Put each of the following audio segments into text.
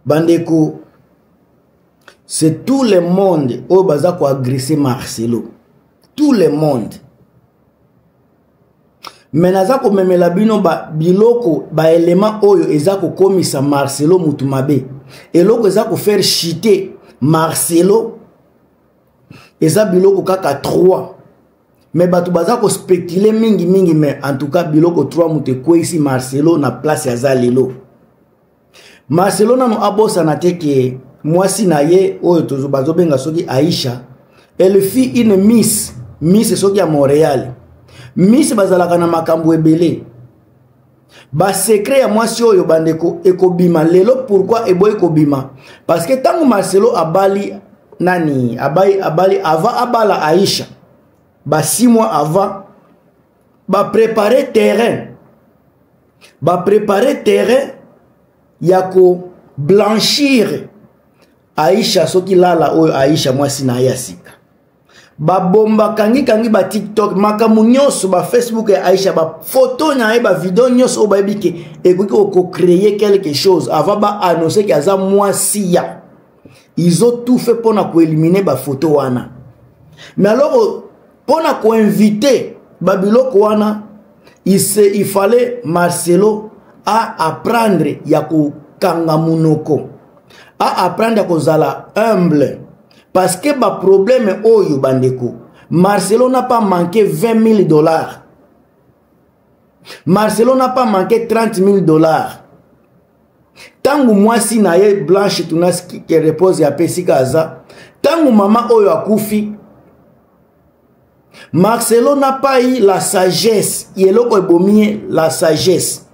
bandeko, c'est tout le monde au baza ko agresser Marcelo. Tout le monde. Mais naza ko memela bino ba biloko ba élément oyo eza ko komisa Marcelo mutumabe. Eloko eza ko faire chiter Marcelo. Eza biloko kaka 3. Mais batu baza ko spéculer mingi mais en tout cas biloko 3 mute ko ici Marcelo na place ya zalelo. Marcelo nano abosa na teke mwasi na ye oyo tozo bazo benga soki Aisha. Elle fit une miss soki ya Montréal. Miss bazalaka na makambo ebele. Ba secret ya mwasi oyo bandeko ekobima lelo. Pourquoi eboy ekobima? Parce que tango Marcelo abali nani abali avant abala Aisha. Ba 6 mois avant ba préparer terrain. Ba préparer terrain yako blanchir Aisha soki lala oyo Aisha mwasi na yasika. Ba bomba kangi ba TikTok makamu nyonso ba Facebook ya Aisha ba photo na ba video nyonso ba bike ekoki ko créer quelque chose avant ba annoncer que aza mwasi ya. Ils ont tout fait pour na ko éliminer ba photo wana. Mais alors pour na ko inviter ba biloko wana il fallait Marcelo à apprendre ya ko kanga munoko. À apprendre à kozala humble. Parce que ba problème oyo bandeko. Marcelo n'a pas manqué $20,000. Marcelo n'a pas manqué $30,000. Tangu mwasi na ye Blanche Tunaski qui repose ya pesika aza. Tangu mama oyo akufi. Marcelo n'a pas eu la sagesse. Yeloko ebomie la sagesse.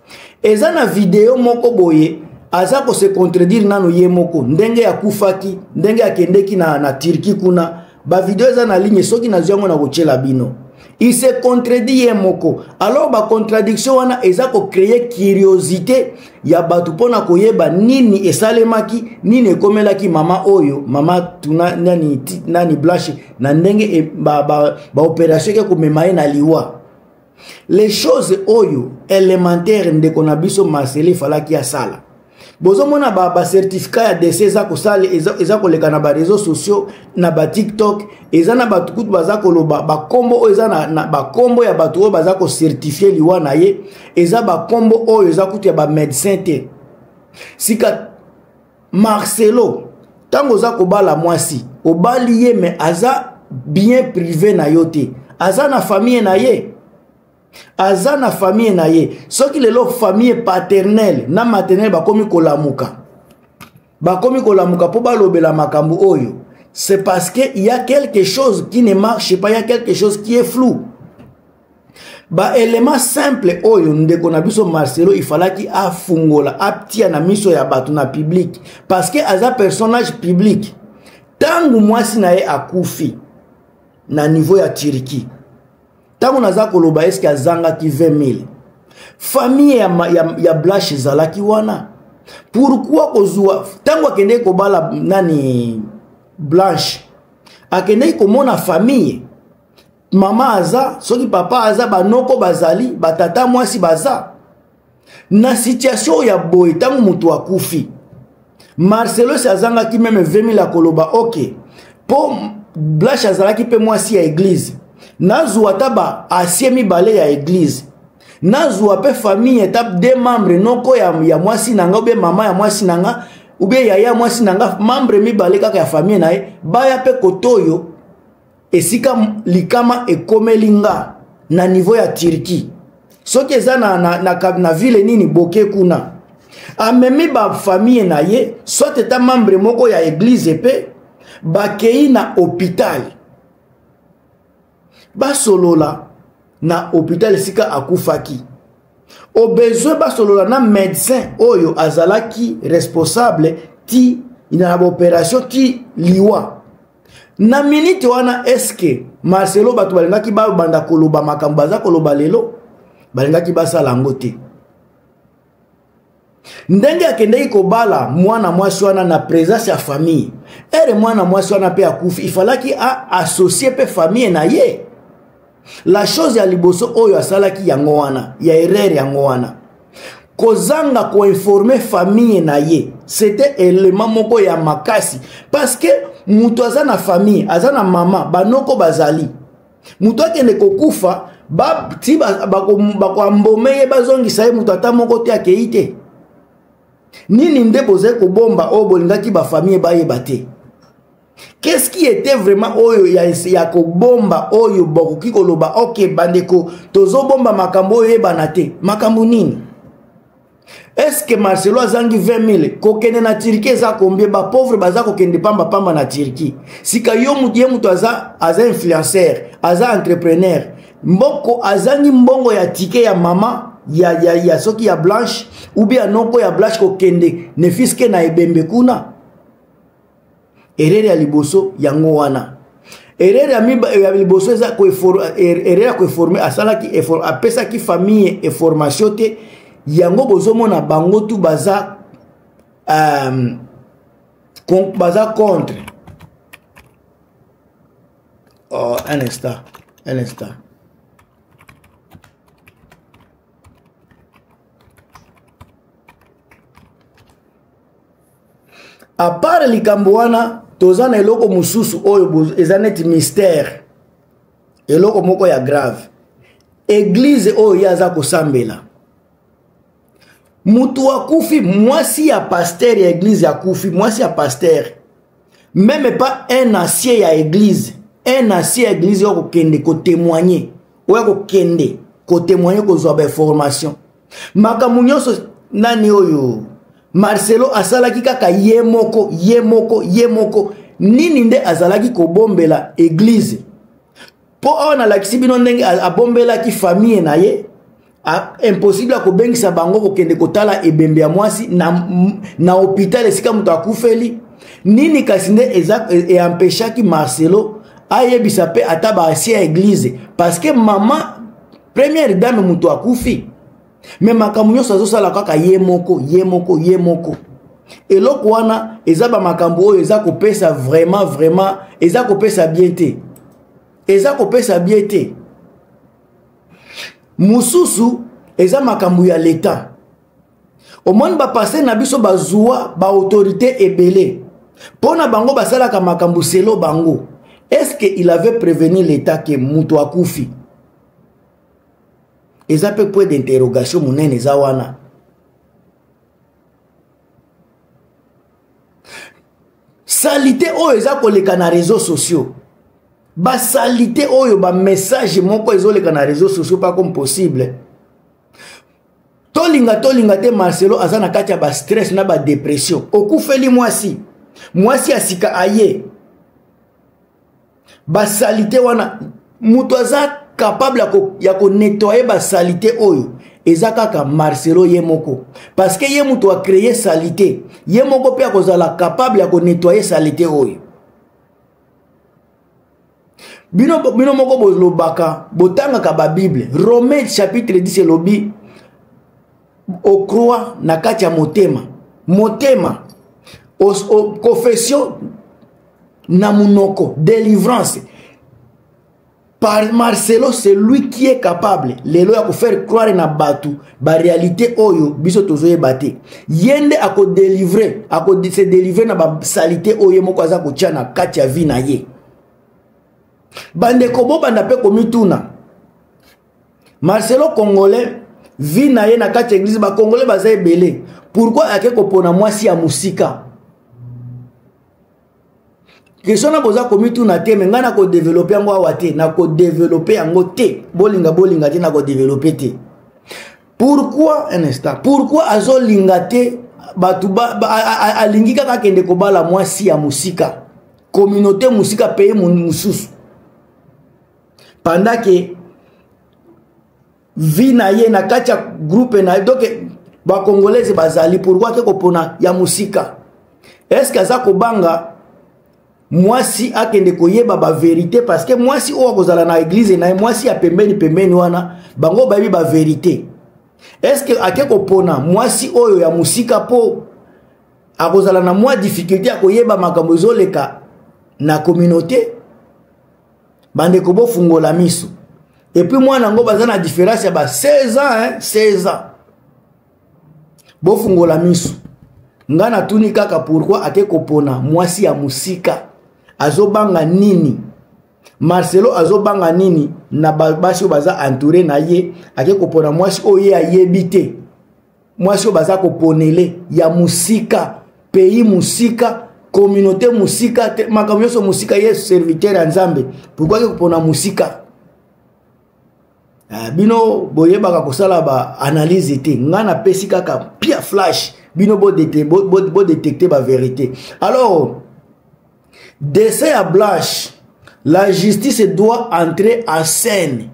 Eza na video moko boye. Aza ko se contredire nano ye moko ndenge ya kufaki ndenge ya kendeki na Turki kuna ba video eza na ligne soki na ziango na kochela bino il se contredit ye moko. Alors ba contradiction wana eza ko créer curiosité ya batu pona koyeba nini esalemaki nini ekomelaki mama oyo mama tuna nani Blanche na ndenge ba opération ke ko memaye na liwa. Les choses oyo élémentaires ndeko na biso Marcelo falaki ya sala. Bozo mona ba certificat ya décès eza ko sale eza ko leka na ba réseaux sociaux na ba TikTok eza na ba tukutu baza ko loba ba kombo eza na ba kombo ya batu o baza ko certifier liwa na ye eza ba kombo oyo eza kutu ya ba médecin te. Sika Marcelo tango za ko bala mwasi obali ye mais aza bien privé na yote aza na famille na ye. Aza na famille na ye soki lelo famille paternelle na maternelle bakomi kolamuka po balobela makambo oyo c'est parce que il y a quelque chose qui ne marche pas, il y a quelque chose qui est flou. Ba élément simple oyo ndeko na biso Marcelo il fallait ki afungola aptia na miso ya batu na public parce que aza personnage public. Tangu mwasi na ye akufi na niveau ya Turki tango naza koloba eske azanga ki 20,000 famille ya Blanche zalaki wana. Pourquoi kozua tango akende ko bala nani Blanche akende ko mona famille mama aza soki papa aza banoko bazali batata mwasi baza na situation ya boy tango mutu akufi Marcelo se azanga ki même 20,000 akoloba OK po Blanche azalaki pe mwasi ya église nazwa taba asiemi bale ya église nazwa pe famille etap deux membres noko ya mwasi nanga ube mama ya mwasi nanga ube yaya mwasi nanga membre mi bale kaka ya famille na ye baya pe kotoyo esika likama ekomelinga na niveau ya Turki soki eza na ville nini boke kuna amemi ba famille na ye soit eta membre moko ya église pe bakei na hôpital basolola na hôpital sika akufaki au besoin basolola na médecin oyo azalaki responsable ti ina opération ti liwa na minute wana eske Marcelo batu balingaki ba banda koloba makambo baza koloba lelo balingaki basala ngo te ndenge akendeki kobala mwana mwasi wana na présence ya famille ere mwana mwasi wana pe akufi ifalaki a associer pe famille na ye. La chose ya liboso oyo asalaki yango wana ya erreur yango wana kozanga ko informer famille na ye c'était élément moko ya makasi parce que mutu aza na famille aza na mama banoko bazali mutu akende kokufa bakoambome ye bazongisa ye mutu ata moko te akei te nini nde boze kobomba oyo bolingaki bafamille bayeba te. Qu'est-ce qui était vraiment oyo ya kobomba oyo bokoki koloba ok bandeko tozo bomba makambo oyo yebana te makambo nini? Est-ce que Marcelo azangi 20 000 kokende na Turquie za combien ba pauvre baza kokende pamba na Turquie sika yo mutu aza influenceur aza entrepreneur mboko azangi mbongo ya ticket ya mama ya soki ya Blanche ou bien noko ya Blanche kokende ne fiske na ebembe kuna erere ya liboso yango wana erere ya liboso eza ko erere ko informer asalaki effort apesa ki famille information te yango bozomona bango tu baza contre. Oh, un instant. À part likambo wana toza na eloko mususu oyo eza neti mystère eloko moko ya grave église oyo yaza kosambela mutu akufi mwasi ya pasteur ya église ya kufi mwasi ya pasteur même pas un ancien ya église ya église yo kokende ko témoigner oyo kokende ko témoigner ko zwa ba information makambo nyonso nani oyo Marcelo asalaki kaka ye moko nini nde azalaki kobombela église po ona lakisi bino ndenge abombela ki famille na ye impossible ko bengisa bango kokende kotala ebembe ya mwasi na hôpital esika mutu akufeli nini kasi nde empêchaki Marcelo ayebisa pe ata ba asia église parce que mama première dame mutu akufi mais makambo nyonso azosala kaka ye moko eloko wana eza ba makambo oyo eza kopesa vraiment eza kopesa bien te mususu eza makambo ya leta omoni bapase na biso bazwa ba autorité ebele pona bango basalaka makambo selo bango est-ce que il avait prévenu l'état que mutu akufi eza pe point d'interrogation munene eza wana salite oyo eza koleka na réseaux sociaux ba salite oyo ba message moko ezoleka na réseaux sociaux pas comme possible tolinga te Marcelo aza na kati ya ba stress na ba dépression okufeli mwasi asika aye ba salite wana mutu aza capable ya ko nettoyer ba salite oyo eza kaka Marcelo ye moko parce que ye mutu a créé salite ye moko pe akozala capable ya ko nettoyer salite oyo bino moko bolobaka botangaka ba Bible Romains chapitre 10 elobi okroa na kati ya motema confession na munoko délivrance. Par Marcelo, c'est lui qui est capable lelo ya ko faire croire na batu ba réalité oyo biso tozoye baté yende ako délivrer se délivrer na ba salité oyo moko aza ko tia na kati ya vie na ye bande ko bo banda pe ko mituna Marcelo congolais vie na ye na kati ya église ba congolais baza ebele pourquoi ake ko pona mwasi ya musika question na boza komitu na te menga na ko développer yango awate na ko développer yango te bolinga te na ko développer te pourquoi un instant pourquoi azo linga te batu alingi kaka kende ko bala mwasi ya musika communauté musika pays mususu pendant que vie na ye na kacha groupe na donc ba congolais bazali pourquoi ke ko pona ya musika est-ce que za ko banga mwasi akende koyeba ba vérité parce que mwasi o akozala na église na mwasi ya pembeni wana bango babi ba vérité est-ce que akeko pona mwasi oyo ya musika po akozala na mwa difficulté akoyeba makambo ezoleka na communauté bande ko bofungola miso et puis mwana ngo bazana différence ya ba 16 ans 16 ans bofungola misu nga natuni kaka pourquoi ake kopona mwasi ya musika azobanga nini Marcelo azobanga nini na basi baza entouré na ye ake kopona mwasi oye ayebite mwasi baza koponele ya musika pays musika communauté musika makamyoso musika ye serviteur ya Nzambe pourquoi ake kopona musika bino boyebaka kosala ba analyse te ngana pesi kaka pia flash bino bo détecter ba vérité. Alors décès à Blanche, la justice doit entrer en scène.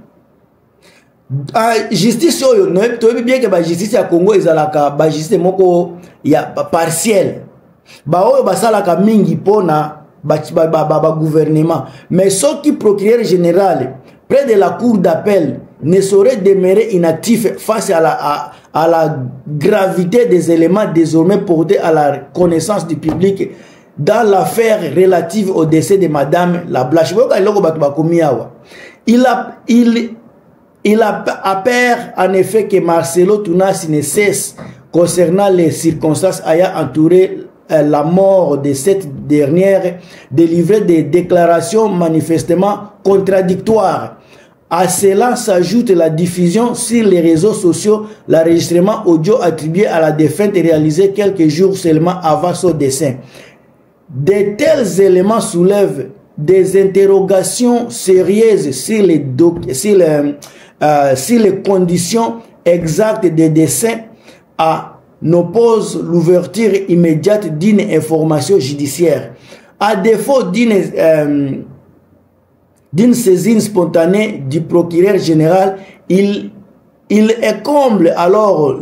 Justice oyo no to bien que ba justice ya Congo ezalaka ba justice moko ya partiel ba oyo basalaka mingi pona ba gouvernement, mais ce qui procureur général près de la cour d'appel ne saurait demeurer inactif face à la gravité des éléments désormais portés à la connaissance du public dans l'affaire relative au décès de Madame la Blanche. Il appert en effet que Marcelo Tounassi ne cesse, concernant les circonstances ayant entouré la mort de cette dernière, de livrer des déclarations manifestement contradictoires. À cela s'ajoute la diffusion sur les réseaux sociaux, l'enregistrement audio attribué à la défunte réalisé quelques jours seulement avant son décès. De tels éléments soulèvent des interrogations sérieuses sur les conditions exactes de décès en oppose l'ouverture immédiate d'une information judiciaire. À défaut d'une saisine spontanée du procureur général, il incombe alors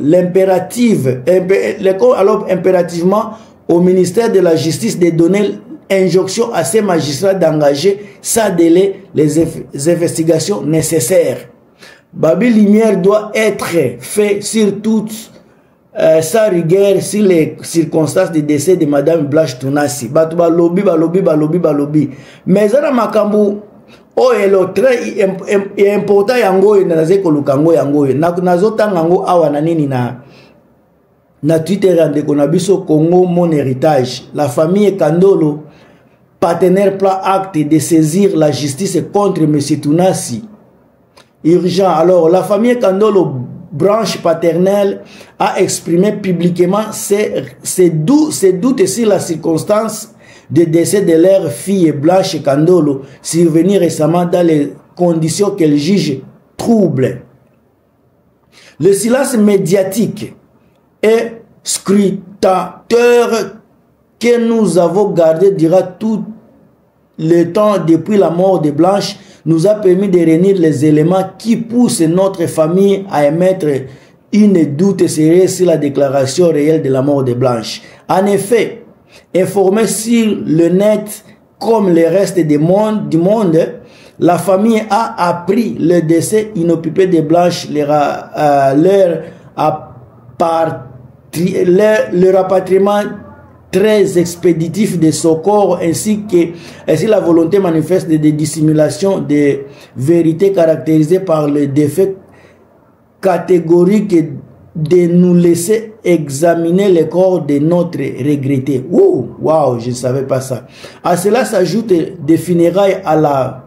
impérativement au ministère de la Justice de donner injonction à ces magistrats d'engager sans délai les investigations nécessaires. Babi Lumière doit être fait sur toute sa rigueur sur les circonstances de décès de Madame Blanche Tounassi. Balobi. Mais ça makambu oh elo très important yango naze kolukango yango nazotanga yango awa na nini na Twitter ande konabiso Congo mon héritage. La famille Kandolo partenaire plan acte de saisir la justice contre M. Tounassi. Urgent. Alors la famille Kandolo branche paternelle a exprimé publiquement ses doutes sur la circonstance de décès de leur fille Blanche Kandolo, survenue récemment dans les conditions qu'elle juge troubles. Le silence médiatique et scrutateur que nous avons gardé durant tout le temps depuis la mort de Blanche nous a permis de réunir les éléments qui poussent notre famille à émettre une doute sérieuse sur la déclaration réelle de la mort de Blanche. En effet, informé sur le net comme le reste du monde, la famille a appris le décès inoccupé de Blanche, le rapatriement très expéditif de son corps ainsi la volonté manifeste de dissimulation de vérité caractérisée par le défait catégorique de nous laisser examiner le corps de notre regretté. Wow, je ne savais pas ça. À cela s'ajoute des funérailles à la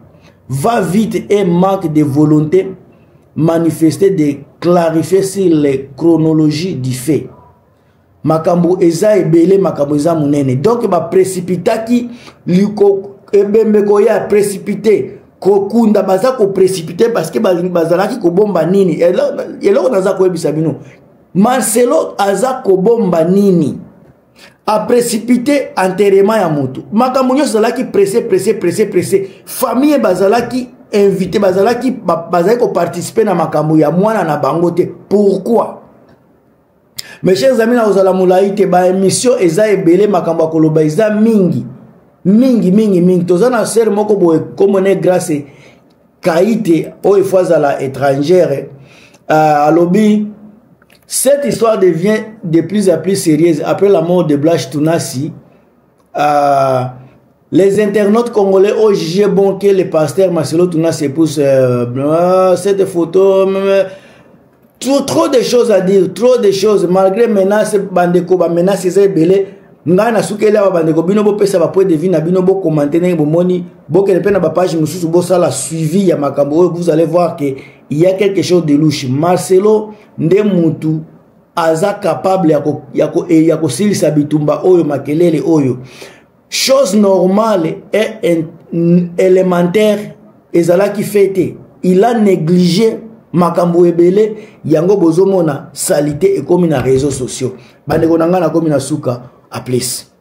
va-vite et manque de volonté manifestée de clarifier sur les chronologies du fait. Makambo eza ebele makambo eza munene. Donc ba précipitaki liko ebembeko ya précipité kokunda baza ko précipiter parce que bazalaki ko bomba nini. Elo naza ko ebisa bino. Marcelo aza ko bomba nini. A précipiter enterrement ya mutu. Makambo nyo zalaki pressé. Famille bazalaki invité bazalaki ko participer na makambo ya mwana na bangote. Pourquoi? Mes chers amis, na ozala mulaite ba émission eza ebele makambo koloba eza mingi. Tozana ser moko boye komone grâce kaite o fois à la étrangère alobi. Cette histoire devient de plus en plus sérieuse après la mort de Blanche Tounassi. Les internautes congolais ont jugé bon que le pasteur Marcelo Tounassi épouse cette photo. trop de choses à dire, trop de choses. Malgré menaces, bandeko, ba menaces, c'est belé. Nga na sukele ba bandeko bino bo pesa ba point de vue na bino bo commenter na bo moni bo kele pe na ba page mususu bo sala suivi ya makambo, vous allez voir que il y a quelque chose de louche. Marcelo nde mutu aza capable ya ko silisa bitumba oyo makelele oyo. Chose normale et élémentaire ezala ki fete. Il a négligé makambo ebele yango bozomona salité et comme na réseaux sociaux. Bandeko nanga na komi na suka. A plus.